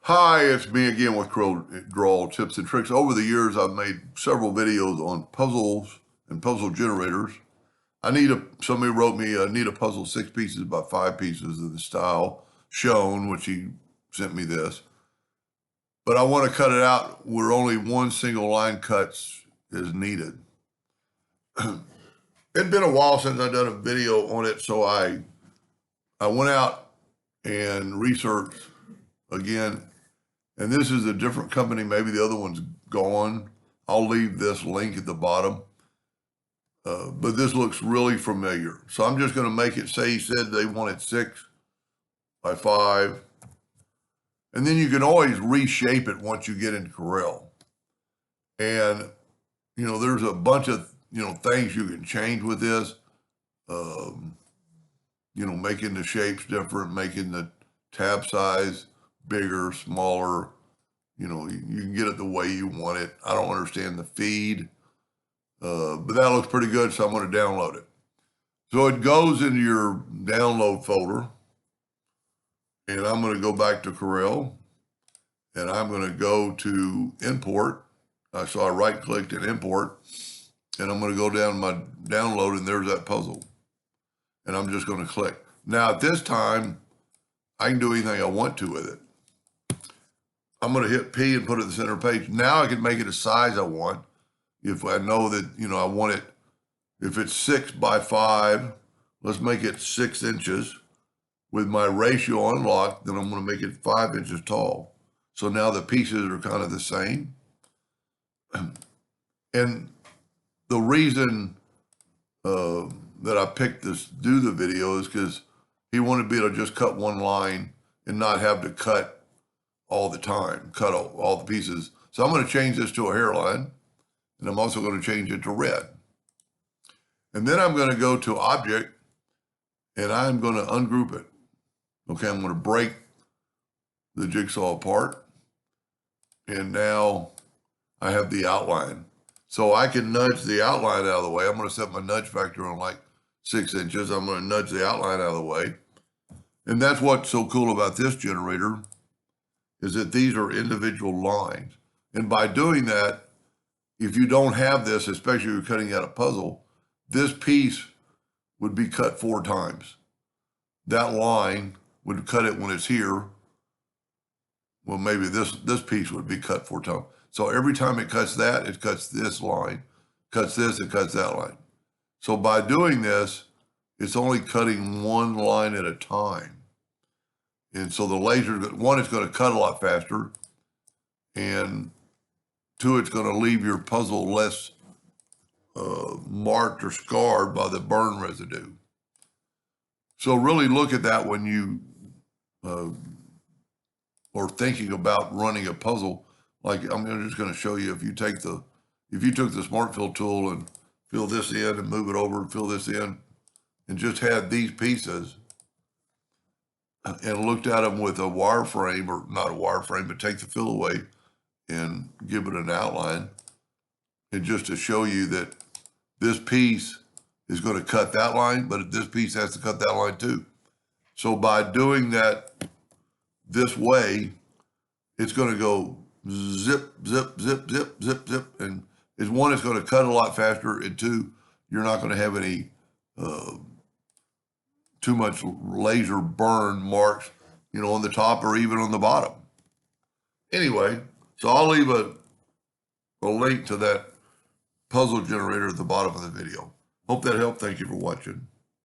Hi, it's me again with Corel Draw Tips and Tricks. Over the years, I've made several videos on puzzles and puzzle generators. Somebody wrote me, I need a puzzle 6 pieces by 5 pieces of the style shown, which he sent me this. But I want to cut it out where only one single line cuts is needed. It'd been a while since I've done a video on it, so I went out and researched again. And this is a different company. Maybe the other one's gone. I'll leave this link at the bottom. But this looks really familiar. So I'm just going to make it, say he said they wanted 6 by 5. And then you can always reshape it once you get into Corel. And, there's a bunch of, things you can change with this. Making the shapes different, making the tab size bigger, smaller, you can get it the way you want it. I don't understand the feed, but that looks pretty good, so I'm going to download it. So it goes into your download folder, and I'm going to go back to Corel, and I'm going to go to import. So I right-clicked and import, and I'm going to go down my download, and there's that puzzle. And I'm just going to click. Now, at this time, I can do anything I want to with it. I'm going to hit P and put it in the center page. Now I can make it a size I want. If I know that, I want it, if it's 6 by 5, let's make it 6 inches. With my ratio unlocked, then I'm going to make it 5 inches tall. So now the pieces are kind of the same. And the reason that I picked this, do the video is because he wanted to be able to just cut one line and not have to cut all the time, cut all the pieces. So I'm going to change this to a hairline, and I'm also going to change it to red. And then I'm going to go to Object, and I'm going to ungroup it. Okay, I'm going to break the jigsaw apart, and now I have the outline. So I can nudge the outline out of the way. I'm going to set my nudge factor on like 6 inches. I'm going to nudge the outline out of the way. And that's what's so cool about this generator, is that these are individual lines. And by doing that, if you don't have this, especially if you're cutting out a puzzle, this piece would be cut 4 times. That line would cut it when it's here. Well, maybe this piece would be cut 4 times. So every time it cuts that, it cuts this line, cuts this, and cuts that line. So by doing this, it's only cutting one line at a time. And so the laser, one, it's going to cut a lot faster, and 2, it's going to leave your puzzle less marked or scarred by the burn residue. So really look at that when you are thinking about running a puzzle. Like I'm just going to show you, if you took the Smart Fill tool and fill this in and move it over and fill this in, and just had these pieces and looked at them with a wireframe, or not a wireframe, but take the fill away and give it an outline. And just to show you that this piece is going to cut that line, but this piece has to cut that line too. So by doing that this way, it's going to go zip, zip, zip, zip, zip, zip. And it's one, it's going to cut a lot faster, and 2, you're not going to have any too much laser burn marks, on the top or even on the bottom. Anyway, so I'll leave a link to that puzzle generator at the bottom of the video. Hope that helped. Thank you for watching.